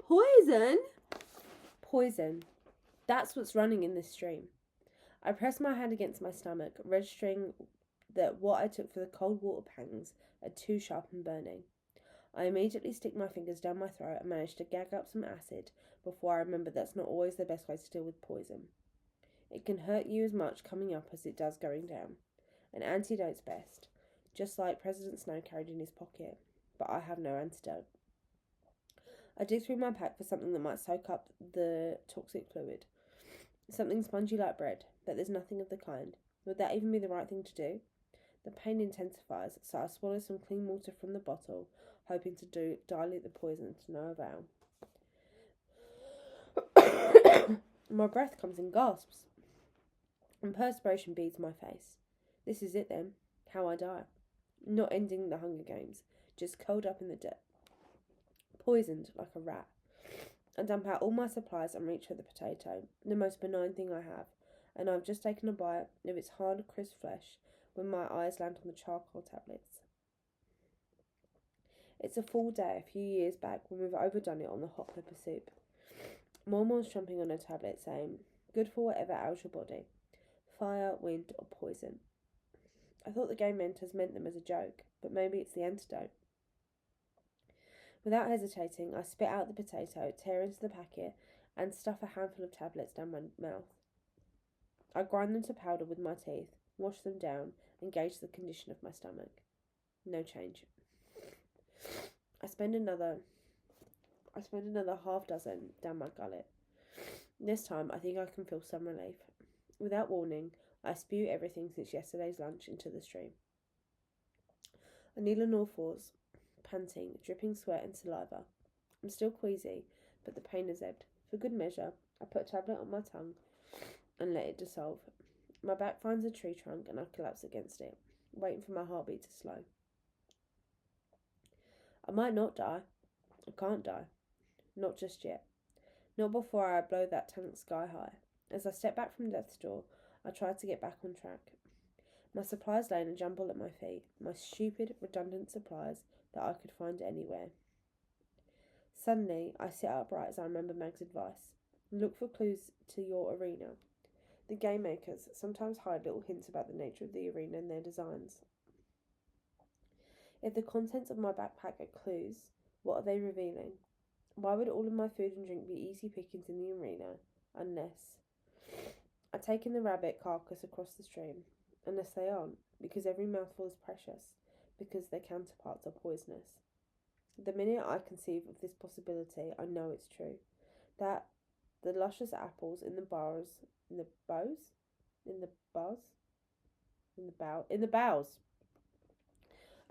Poison? Poison. That's what's running in this stream. I pressed my hand against my stomach, registering that what I took for the cold water pangs are too sharp and burning. I immediately stick my fingers down my throat and manage to gag up some acid before I remember that's not always the best way to deal with poison. It can hurt you as much coming up as it does going down. An antidote's best, just like President Snow carried in his pocket, but I have no antidote. I dig through my pack for something that might soak up the toxic fluid. Something spongy like bread, but there's nothing of the kind. Would that even be the right thing to do? The pain intensifies, so I swallow some clean water from the bottle, hoping to dilute the poison to no avail. My breath comes in gasps, and perspiration beads my face. This is it then, how I die. Not ending the Hunger Games, just curled up in the dirt. Poisoned like a rat. I dump out all my supplies and reach for the potato, the most benign thing I have, and I've just taken a bite of its hard, crisp flesh when my eyes land on the charcoal tablets. It's a full day a few years back when we've overdone it on the hot pepper soup. Mormon's chomping on a tablet saying, good for whatever ails your body. Fire, wind, or poison. I thought the game mentors meant them as a joke, but maybe it's the antidote. Without hesitating, I spit out the potato, tear into the packet, and stuff a handful of tablets down my mouth. I grind them to powder with my teeth, wash them down, and gauge the condition of my stomach. No change. I spend another half dozen down my gullet. This time, I think I can feel some relief. Without warning, I spew everything since yesterday's lunch into the stream. I kneel on all fours, panting, dripping sweat and saliva. I'm still queasy, but the pain has ebbed. For good measure, I put a tablet on my tongue and let it dissolve. My back finds a tree trunk and I collapse against it, waiting for my heartbeat to slow. I might not die. I can't die. Not just yet. Not before I blow that tank sky high. As I step back from death's door, I try to get back on track. My supplies lay in a jumble at my feet, my stupid, redundant supplies that I could find anywhere. Suddenly, I sit upright as I remember Mag's advice. Look for clues to your arena. The game makers sometimes hide little hints about the nature of the arena in their designs. If the contents of my backpack are clues, what are they revealing? Why would all of my food and drink be easy pickings in the arena, unless... I take in the rabbit carcass across the stream, unless they aren't, because every mouthful is precious, because their counterparts are poisonous. The minute I conceive of this possibility, I know it's true. That the luscious apples in the boughs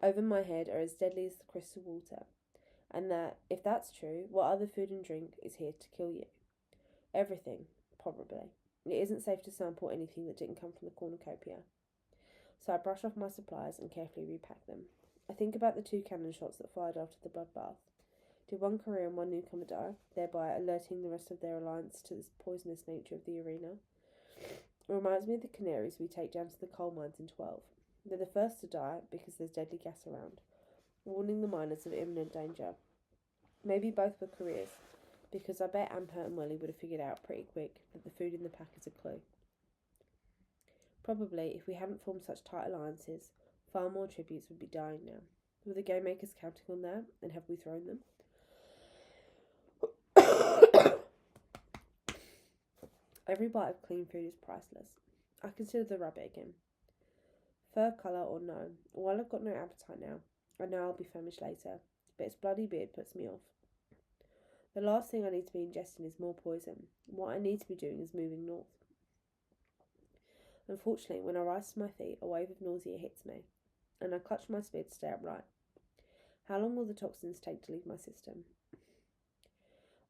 over my head are as deadly as the crystal water, and that, if that's true, what other food and drink is here to kill you? Everything, probably. It isn't safe to sample anything that didn't come from the cornucopia. So I brush off my supplies and carefully repack them. I think about the 2 cannon shots that fired after the bloodbath. Did one career and one newcomer die, thereby alerting the rest of their alliance to the poisonous nature of the arena? It reminds me of the canaries we take down to the coal mines in 12. They're the first to die because there's deadly gas around, warning the miners of imminent danger. Maybe both were careers, because I bet Amper and Welly would have figured out pretty quick that the food in the pack is a clue. Probably, if we hadn't formed such tight alliances, far more tributes would be dying now. Were the game makers counting on that, and have we thrown them? Every bite of clean food is priceless. I consider the rabbit again. Fur colour or no, while I've got no appetite now, I know I'll be famished later, but its bloody beard puts me off. The last thing I need to be ingesting is more poison. What I need to be doing is moving north. Unfortunately, when I rise to my feet, a wave of nausea hits me, and I clutch my spear to stay upright. How long will the toxins take to leave my system?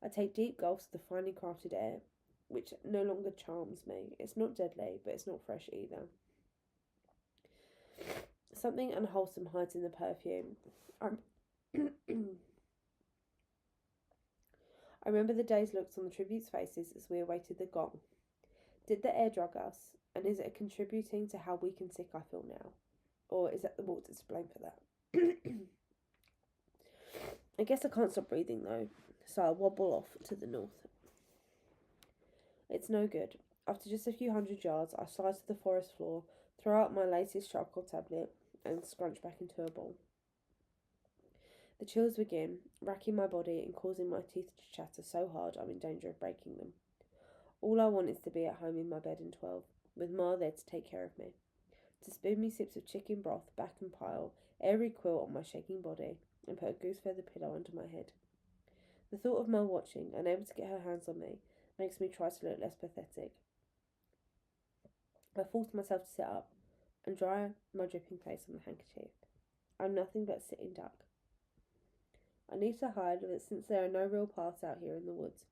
I take deep gulps of the finely crafted air, which no longer charms me. It's not deadly, but it's not fresh either. Something unwholesome hides in the perfume. I remember the dazed looks on the tributes' faces as we awaited the gong. Did the air drug us, and is it contributing to how weak and sick I feel now? Or is it the water to blame for that? I guess I can't stop breathing though, so I wobble off to the north. It's no good. After just a few hundred yards, I slide to the forest floor, throw out my latest charcoal tablet, and scrunch back into a ball. The chills begin, racking my body and causing my teeth to chatter so hard I'm in danger of breaking them. All I want is to be at home in my bed in 12, with Ma there to take care of me, to spoon me sips of chicken broth back and pile every quilt on my shaking body, and put a goose feather pillow under my head. The thought of Mel watching, unable to get her hands on me, makes me try to look less pathetic. I force myself to sit up and dry my dripping face on the handkerchief. I'm nothing but a sitting duck. I need to hide, but since there are no real paths out here in the woods,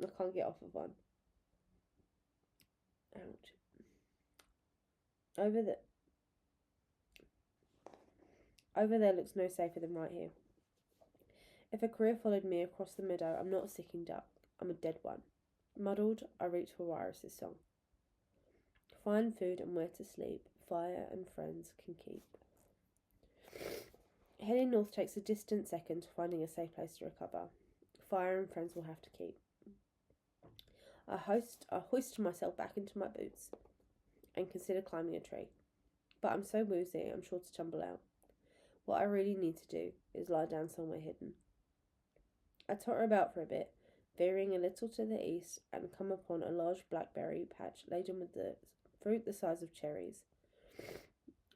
I can't get off of one. Ouch. Over there looks no safer than right here. If a career followed me across the meadow, I'm not a sitting duck. I'm a dead one. Muddled, I reach for Iris's song. Find food and where to sleep, fire and friends can keep. Heading north takes a distant second to finding a safe place to recover. Fire and friends will have to keep. I hoist myself back into my boots and consider climbing a tree. But I'm so woozy, I'm sure to tumble out. What I really need to do is lie down somewhere hidden. I totter about for a bit, veering a little to the east, and come upon a large blackberry patch laden with the fruit the size of cherries.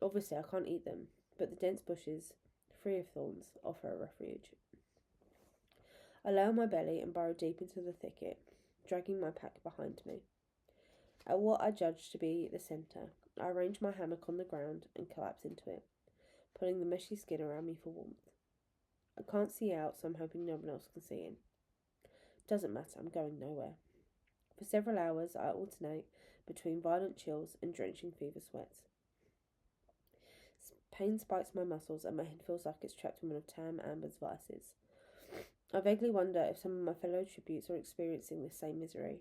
Obviously, I can't eat them, but the dense bushes, free of thorns, offer a refuge. I lay on my belly and burrow deep into the thicket, dragging my pack behind me. At what I judge to be the centre, I arrange my hammock on the ground and collapse into it, pulling the meshy skin around me for warmth. I can't see out, so I'm hoping no one else can see in. Doesn't matter, I'm going nowhere. For several hours, I alternate between violent chills and drenching fever sweats. Pain spikes my muscles and my head feels like it's trapped in one of Tam Amber's vices. I vaguely wonder if some of my fellow tributes are experiencing the same misery.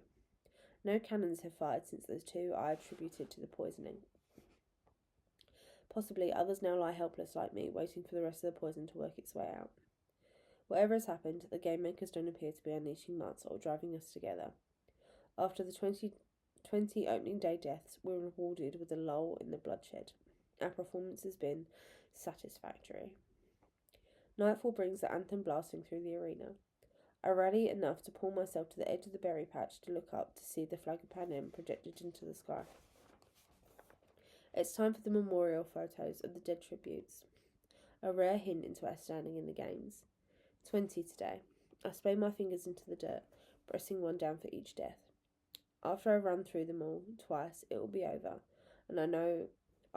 No cannons have fired since the two I attributed to the poisoning. Possibly others now lie helpless like me, waiting for the rest of the poison to work its way out. Whatever has happened, the game makers don't appear to be unleashing mutts or driving us together. After the 2020 opening day deaths, we were rewarded with a lull in the bloodshed. Our performance has been satisfactory. Nightfall brings the anthem blasting through the arena. I rally enough to pull myself to the edge of the berry patch to look up to see the flag of Panem projected into the sky. It's time for the memorial photos of the dead tributes. A rare hint into our standing in the games. 20 today. I spray my fingers into the dirt, pressing one down for each death. After I run through them all twice, it will be over, and I'll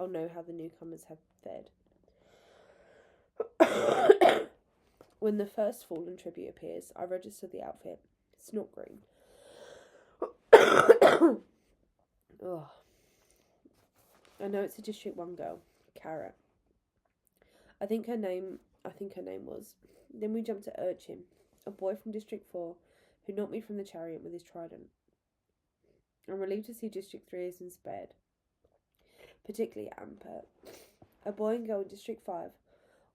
know how the newcomers have fared. When the first fallen tribute appears, I register the outfit. It's not green. Oh. I know it's a District 1 girl, Cara. I think her name was. Then we jumped to Urchin, a boy from District 4, who knocked me from the chariot with his trident. I'm relieved to see District 3 isn't spared, particularly Amper. A boy and girl in District 5,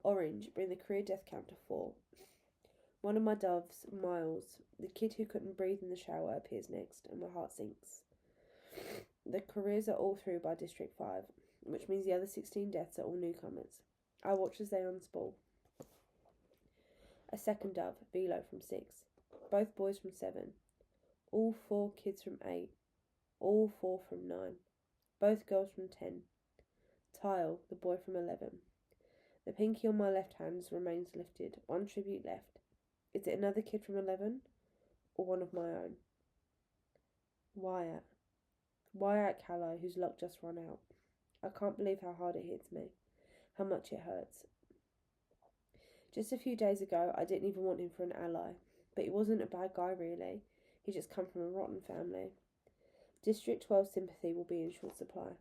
Orange, bring the career death count to 4. One of my doves, Miles, the kid who couldn't breathe in the shower, appears next, and my heart sinks. The careers are all through by District 5, which means the other 16 deaths are all newcomers. I watch as they unspool. A second dove, Velo from 6. Both boys from 7. All 4 kids from 8. All 4 from 9. Both girls from 10. Tile, the boy from 11. The pinky on my left hand remains lifted. One tribute left. Is it another kid from 11? Or one of my own? Wyatt Callow, whose luck just run out. I can't believe how hard it hits me. How much it hurts. Just a few days ago, I didn't even want him for an ally. But he wasn't a bad guy, really. He just come from a rotten family. District 12 sympathy will be in short supply.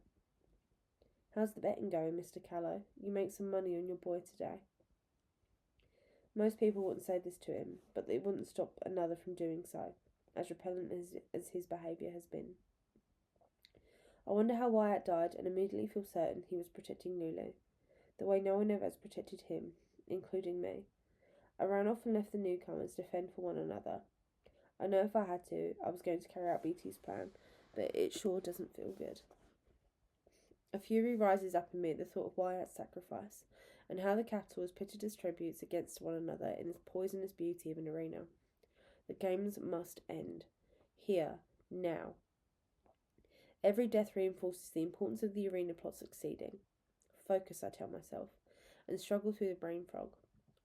How's the betting going, Mr. Callow? You make some money on your boy today. Most people wouldn't say this to him, but they wouldn't stop another from doing so, as repellent as his behaviour has been. I wonder how Wyatt died and immediately feel certain he was protecting Lulu, the way no one ever has protected him, including me. I ran off and left the newcomers to fend for one another. I know if I had to, I was going to carry out BT's plan, but it sure doesn't feel good. A fury rises up in me at the thought of Wyatt's sacrifice, and how the capital is pitted as tributes against one another in this poisonous beauty of an arena. The games must end. Here, now. Every death reinforces the importance of the arena plot succeeding. Focus, I tell myself, and struggle through the brain fog.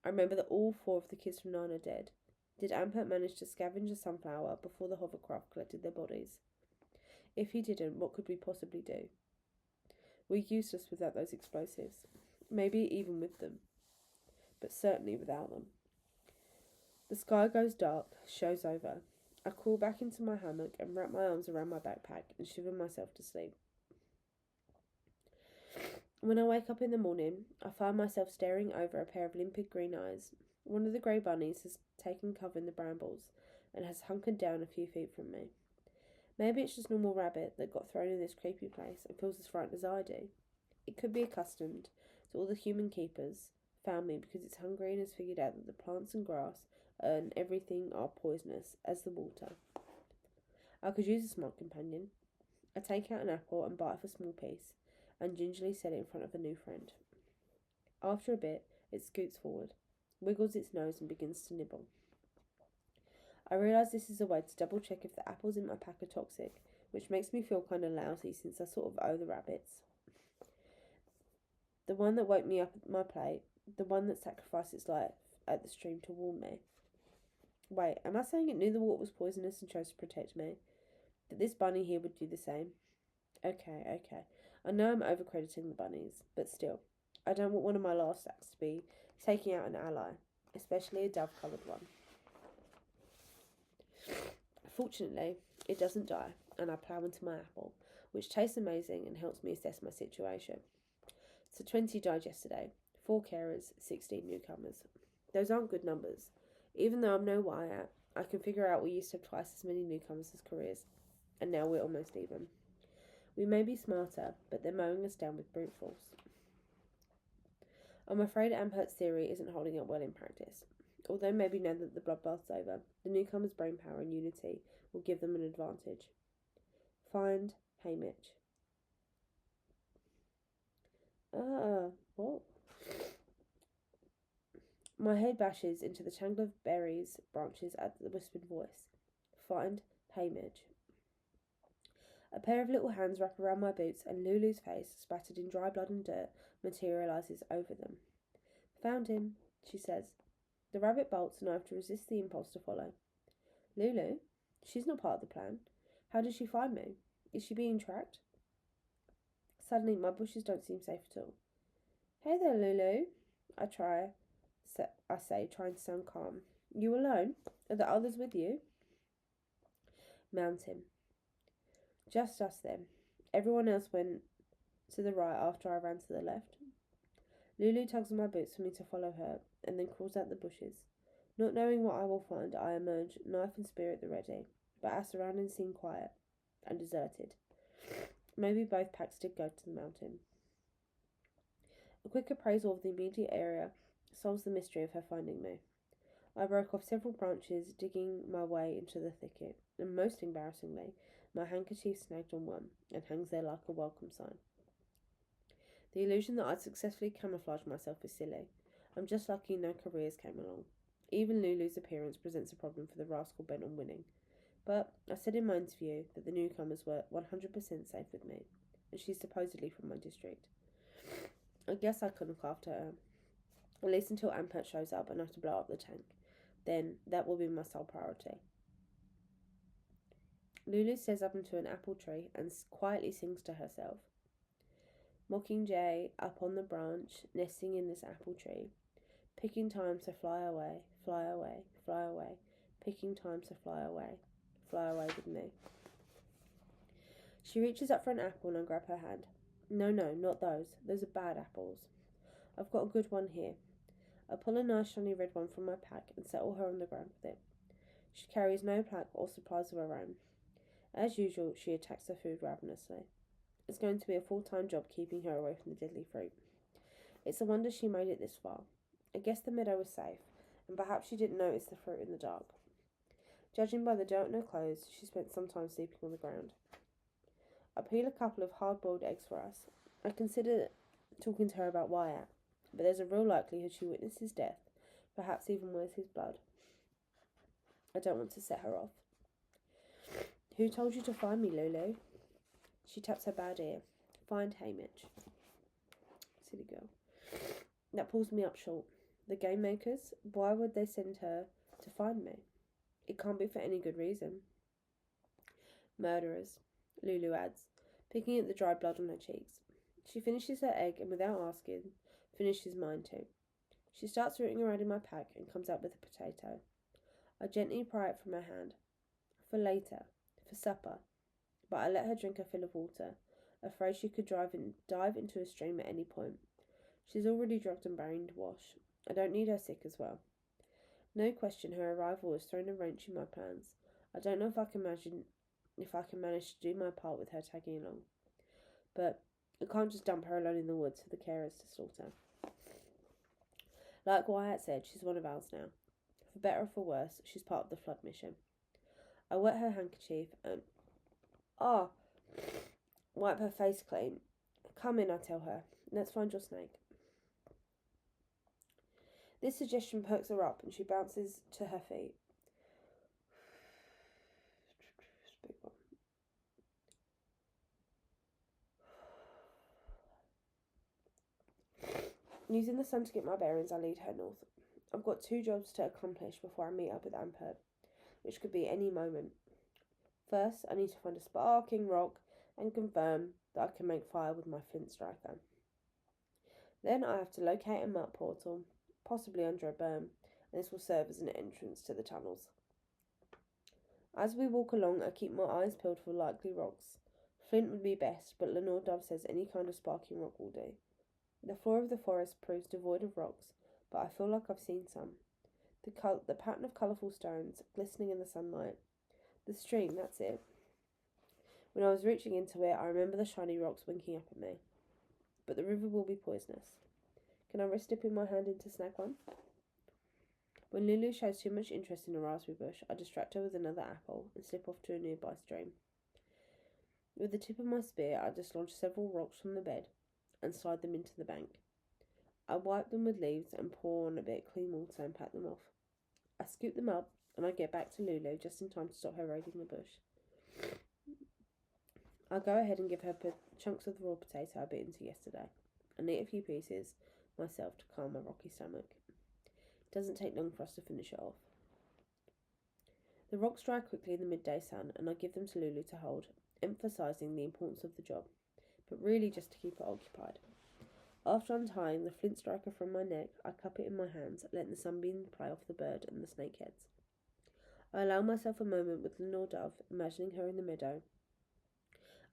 I remember that all 4 of the kids from 9 are dead. Did Ampert manage to scavenge a sunflower before the hovercraft collected their bodies? If he didn't, what could we possibly do? We're useless without those explosives. Maybe even with them. But certainly without them. The sky goes dark, show's over. I crawl back into my hammock and wrap my arms around my backpack and shiver myself to sleep. When I wake up in the morning, I find myself staring over a pair of limpid green eyes. One of the grey bunnies has taken cover in the brambles and has hunkered down a few feet from me. Maybe it's just normal rabbit that got thrown in this creepy place and feels as frightened as I do. It could be accustomed to all the human keepers found me because it's hungry and has figured out that the plants and grass and everything are poisonous as the water. I could use a smart companion. I take out an apple and bite off a small piece and gingerly set it in front of a new friend. After a bit, it scoots forward, wiggles its nose and begins to nibble. I realise this is a way to double check if the apples in my pack are toxic, which makes me feel kind of lousy since I sort of owe the rabbits. The one that woke me up at my plate, the one that sacrificed its life at the stream to warn me. Wait, am I saying it knew the water was poisonous and chose to protect me? That this bunny here would do the same? Okay. I know I'm overcrediting the bunnies, but still, I don't want one of my last acts to be taking out an ally, especially a dove-coloured one. Fortunately, it doesn't die, and I plough into my apple, which tastes amazing and helps me assess my situation. So 20 died yesterday, 4 carers, 16 newcomers. Those aren't good numbers. Even though I'm no Wyatt, I can figure out we used to have twice as many newcomers as careers, and now we're almost even. We may be smarter, but they're mowing us down with brute force. I'm afraid Ampert's theory isn't holding up well in practice. Although maybe now that the bloodbath's over, the newcomers' brain power and unity will give them an advantage. Find Haymitch. What? My head bashes into the tangle of berries branches at the whispered voice. Find Haymitch. A pair of little hands wrap around my boots and Lulu's face, spattered in dry blood and dirt, materialises over them. Found him, she says. The rabbit bolts and I have to resist the impulse to follow. Lulu? She's not part of the plan. How did she find me? Is she being tracked? Suddenly, my bushes don't seem safe at all. Hey there, Lulu. I say, trying to sound calm. You alone? Are the others with you? Mount him. Just us then. Everyone else went to the right after I ran to the left. Lulu tugs on my boots for me to follow her, and then crawls out the bushes. Not knowing what I will find, I emerge, knife and spear at the ready, but our surroundings seem quiet and deserted. Maybe both packs did go to the mountain. A quick appraisal of the immediate area solves the mystery of her finding me. I broke off several branches, digging my way into the thicket, and most embarrassingly, my handkerchief snagged on one, and hangs there like a welcome sign. The illusion that I'd successfully camouflaged myself is silly. I'm just lucky no careers came along. Even Lulu's appearance presents a problem for the rascal bent on winning. But I said in my interview that the newcomers were 100% safe with me, and she's supposedly from my district. I guess I can look after her, at least until Ampert shows up and I have to blow up the tank. Then that will be my sole priority. Lulu stares up into an apple tree and quietly sings to herself. Mockingjay up on the branch, nesting in this apple tree, picking time to fly away, fly away, fly away, picking time to fly away with me. She reaches up for an apple and I grab her hand. No, not those. Those are bad apples. I've got a good one here. I pull a nice shiny red one from my pack and settle her on the ground with it. She carries no pack or supplies of her own. As usual, she attacks her food ravenously. It's going to be a full-time job keeping her away from the deadly fruit. It's a wonder she made it this far. I guess the meadow was safe, and perhaps she didn't notice the fruit in the dark. Judging by the dirt on her clothes, she spent some time sleeping on the ground. I peel a couple of hard-boiled eggs for us. I consider talking to her about Wyatt, but there's a real likelihood she witnessed his death, perhaps even wears his blood. I don't want to set her off. Who told you to find me, Lulu? She taps her bad ear. Find Hamish. Silly girl. That pulls me up short. The game makers? Why would they send her to find me? It can't be for any good reason. Murderers, Lulu adds, picking at the dry blood on her cheeks. She finishes her egg and, without asking, finishes mine too. She starts rooting around in my pack and comes out with a potato. I gently pry it from her hand. For later. For supper. But I let her drink her fill of water, afraid she could dive into a stream at any point. She's already drugged and brained wash. I don't need her sick as well. No question, her arrival has thrown a wrench in my plans. I don't know if I can manage to do my part with her tagging along. But I can't just dump her alone in the woods for the carers to slaughter. Like Wyatt said, she's one of ours now. For better or for worse, she's part of the flood mission. I wet her handkerchief and wipe her face clean. Come in, I tell her. Let's find your snake. This suggestion perks her up and she bounces to her feet. Using the sun to get my bearings, I lead her north. I've got 2 jobs to accomplish before I meet up with Ampert, which could be any moment. First, I need to find a sparking rock and confirm that I can make fire with my flint striker. Then I have to locate a map portal, possibly under a berm, and this will serve as an entrance to the tunnels. As we walk along, I keep my eyes peeled for likely rocks. Flint would be best, but Lenore Dove says any kind of sparking rock will do. The floor of the forest proves devoid of rocks, but I feel like I've seen some. The pattern of colourful stones, glistening in the sunlight. The stream, that's it. When I was reaching into it, I remember the shiny rocks winking up at me. But the river will be poisonous. Can I risk dipping my hand in to snag one? When Lulu shows too much interest in a raspberry bush, I distract her with another apple and slip off to a nearby stream. With the tip of my spear, I dislodge several rocks from the bed and slide them into the bank. I wipe them with leaves and pour on a bit of clean water and pat them off. I scoop them up and I get back to Lulu just in time to stop her raiding the bush. I go ahead and give her chunks of the raw potato I bit into yesterday. I eat a few pieces myself to calm my rocky stomach. It doesn't take long for us to finish it off. The rocks dry quickly in the midday sun and I give them to Lulu to hold, emphasising the importance of the job, but really just to keep her occupied. After untying the flint striker from my neck, I cup it in my hands, letting the sunbeams play off the bird and the snakeheads. I allow myself a moment with Lenore Dove, imagining her in the meadow,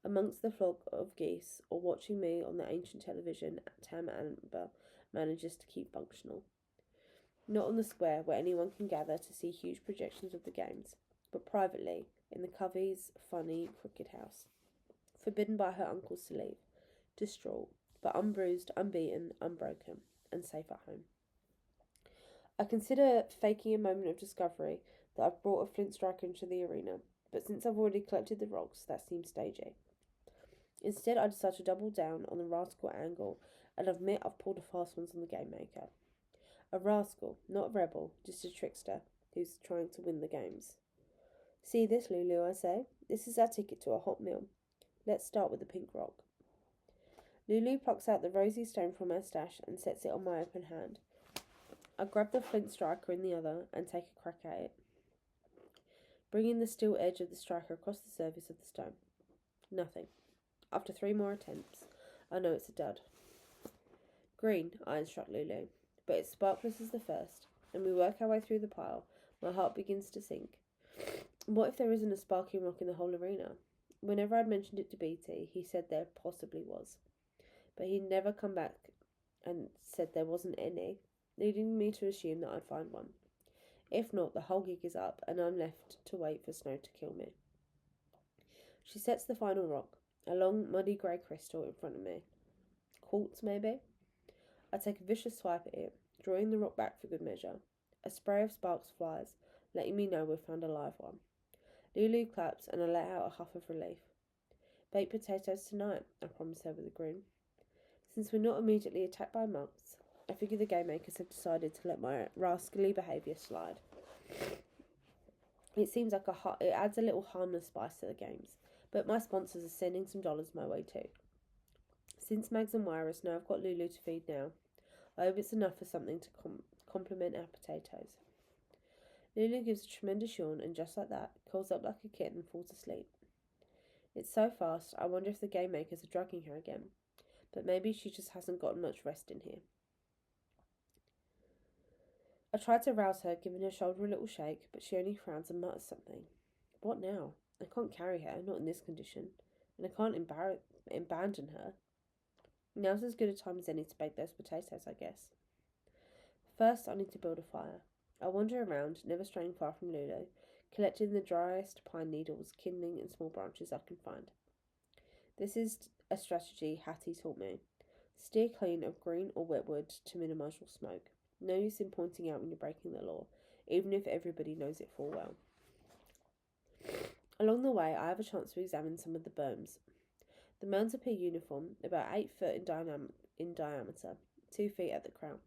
amongst the flock of geese, or watching me on the ancient television. Tam Amber manages to keep functional. Not on the square where anyone can gather to see huge projections of the games, but privately in the Covey's funny cricket house. Forbidden by her uncles to leave, distraught, but unbruised, unbeaten, unbroken, and safe at home. I consider faking a moment of discovery that I've brought a flint striker into the arena, but since I've already collected the rocks, that seems stagey. Instead, I decide to double down on the rascal angle and admit I've pulled a fast one on the game maker. A rascal, not a rebel, just a trickster who's trying to win the games. See this, Lulu, I say. This is our ticket to a hot meal. Let's start with the pink rock. Lulu plucks out the rosy stone from her stash and sets it on my open hand. I grab the flint striker in the other and take a crack at it, bringing the steel edge of the striker across the surface of the stone. Nothing. After 3 more attempts, I know it's a dud. Green, I instruct Lulu, but it's sparkless as the first, and we work our way through the pile. My heart begins to sink. What if there isn't a sparking rock in the whole arena? Whenever I'd mentioned it to BT, he said there possibly was, but he'd never come back and said there wasn't any, leading me to assume that I'd find one. If not, the whole gig is up, and I'm left to wait for Snow to kill me. She sets the final rock, a long, muddy grey crystal, in front of me. Quartz, maybe? I take a vicious swipe at it, drawing the rock back for good measure. A spray of sparks flies, letting me know we've found a live one. Lulu claps and I let out a huff of relief. Baked potatoes tonight, I promise her with a grin. Since we're not immediately attacked by monks, I figure the game makers have decided to let my rascally behaviour slide. It seems like it adds a little harmless spice to the games, but my sponsors are sending some dollars my way too. Since Mags and Wirus know I've got Lulu to feed now, I hope it's enough for something to complement our potatoes. Lulu gives a tremendous yawn and just like that, curls up like a kitten and falls asleep. It's so fast, I wonder if the game makers are drugging her again, but maybe she just hasn't gotten much rest in here. I tried to rouse her, giving her shoulder a little shake, but she only frowns and mutters something. What now? I can't carry her, not in this condition, and I can't abandon her. Now's as good a time as any to bake those potatoes, I guess. First, I need to build a fire. I wander around, never straying far from Lulu, collecting the driest pine needles, kindling, and small branches I can find. This is a strategy Hattie taught me. Steer clean of green or wet wood to minimise your smoke. No use in pointing out when you're breaking the law, even if everybody knows it full well. Along the way, I have a chance to examine some of the berms. The mounds appear uniform, about 8 foot in diameter, 2 feet at the crown,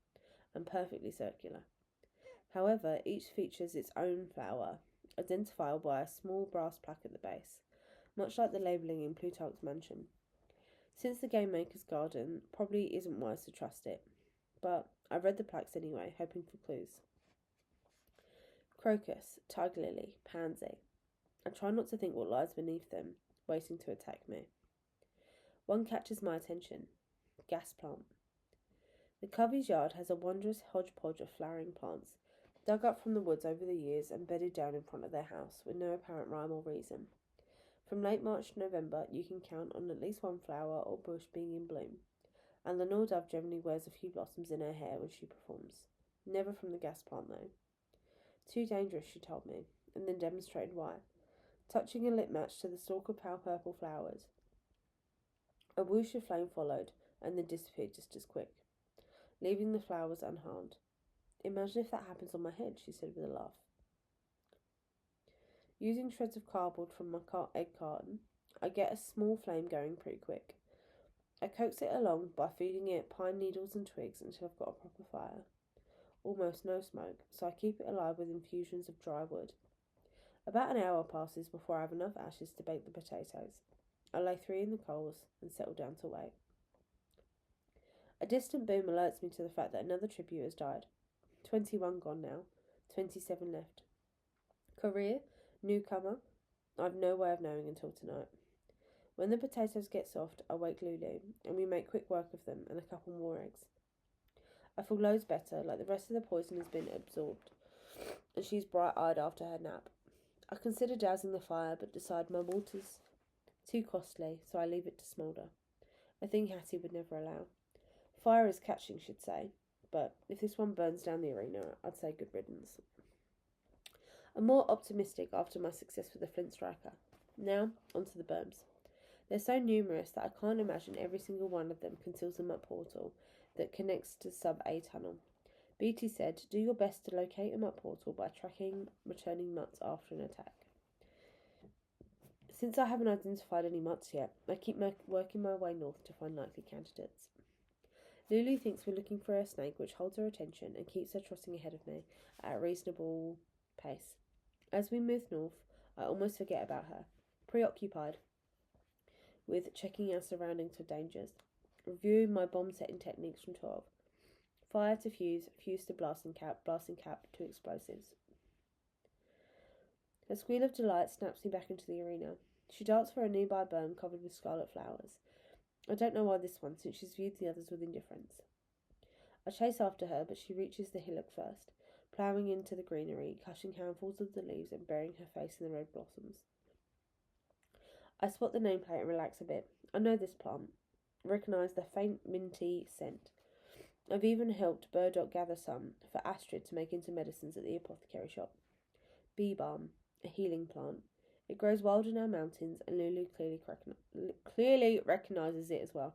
and perfectly circular. However, each features its own flower, identifiable by a small brass plaque at the base, much like the labelling in Plutarch's mansion. Since the game maker's garden probably isn't wise to trust it, but I read the plaques anyway, hoping for clues. Crocus, tiger lily, pansy. I try not to think what lies beneath them, waiting to attack me. One catches my attention. Gas plant. The Covey's yard has a wondrous hodgepodge of flowering plants, dug up from the woods over the years and bedded down in front of their house, with no apparent rhyme or reason. From late March to November, you can count on at least one flower or bush being in bloom, and Lenore Dove generally wears a few blossoms in her hair when she performs. Never from the gas plant, though. Too dangerous, she told me, and then demonstrated why, touching a lit match to the stalk of pale purple flowers. A whoosh of flame followed, and then disappeared just as quick, leaving the flowers unharmed. Imagine if that happens on my head, she said with a laugh. Using shreds of cardboard from my egg carton, I get a small flame going pretty quick. I coax it along by feeding it pine needles and twigs until I've got a proper fire. Almost no smoke, so I keep it alive with infusions of dry wood. About an hour passes before I have enough ashes to bake the potatoes. I lay 3 in the coals and settle down to wait. A distant boom alerts me to the fact that another tribute has died. 21 gone now, 27 left. Career? Newcomer? I've no way of knowing until tonight. When the potatoes get soft, I wake Lulu, and we make quick work of them and a couple more eggs. I feel loads better, like the rest of the poison has been absorbed, and she's bright-eyed after her nap. I consider dousing the fire, but decide my water's too costly, so I leave it to smoulder, a thing Hattie would never allow. Fire is catching, she'd say, but if this one burns down the arena, I'd say good riddance. I'm more optimistic after my success with the flint striker. Now, onto the berms. They're so numerous that I can't imagine every single one of them conceals a mud portal that connects to sub-A tunnel. Beatty said, do your best to locate a mud portal by tracking returning mutts after an attack. Since I haven't identified any mutts yet, I keep working my way north to find likely candidates. Lulu thinks we're looking for a snake, which holds her attention and keeps her trotting ahead of me at a reasonable pace. As we move north, I almost forget about her, preoccupied with checking our surroundings for dangers, reviewing my bomb setting techniques from 12. Fire to fuse, fuse to blasting cap to explosives. A squeal of delight snaps me back into the arena. She darts for a nearby berm covered with scarlet flowers. I don't know why this one, since she's viewed the others with indifference. I chase after her, but she reaches the hillock first, ploughing into the greenery, cutting handfuls of the leaves and burying her face in the red blossoms. I spot the nameplate and relax a bit. I know this plant. Recognise the faint minty scent. I've even helped Burdock gather some for Astrid to make into medicines at the apothecary shop. Bee balm, a healing plant. It grows wild in our mountains, and Lulu clearly recognises it as well.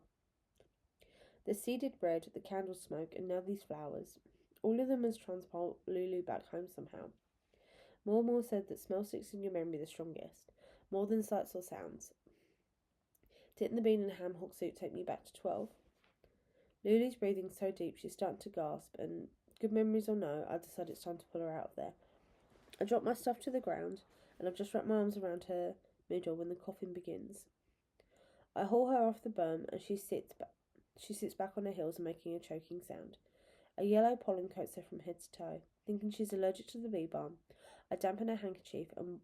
The seeded bread, the candle smoke, and now these flowers. All of them was transport Lulu back home somehow. More said that smell sticks in your memory the strongest, more than sights or sounds. Didn't the bean and ham hock suit take me back to 12? Lulu's breathing so deep she's starting to gasp, and good memories or no, I decide it's time to pull her out of there. I drop my stuff to the ground, and I've just wrapped my arms around her middle when the coughing begins. I haul her off the berm, and she sits back on her heels and making a choking sound. A yellow pollen coats her from head to toe. Thinking she's allergic to the bee balm, I dampen her handkerchief and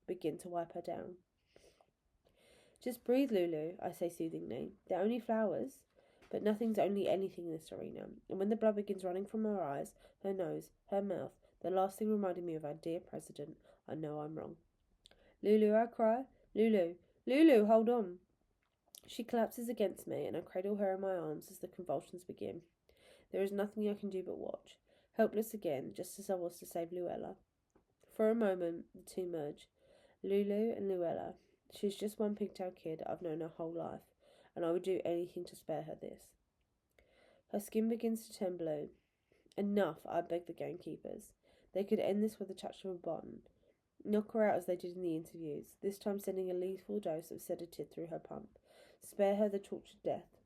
begin to wipe her down. Just breathe, Lulu, I say soothingly. They're only flowers. But nothing's only anything in this arena, and when the blood begins running from her eyes, her nose, her mouth, the last thing reminding me of our dear president, I know I'm wrong. Lulu, I cry. Lulu, Lulu, hold on. She collapses against me, and I cradle her in my arms as the convulsions begin. There is nothing I can do but watch, helpless again, just as I was to save Luella. For a moment, the two merge. Lulu and Luella. She's just one pigtail kid I've known her whole life, and I would do anything to spare her this. Her skin begins to turn blue. Enough, I beg the gamekeepers. They could end this with a touch of a button. Knock her out as they did in the interviews, this time sending a lethal dose of sedative through her pump. Spare her the tortured death.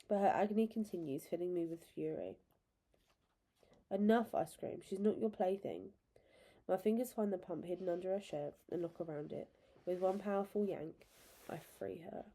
But her agony continues, filling me with fury. Enough, I scream. She's not your plaything. My fingers find the pump hidden under her shirt and lock around it. With one powerful yank, I free her.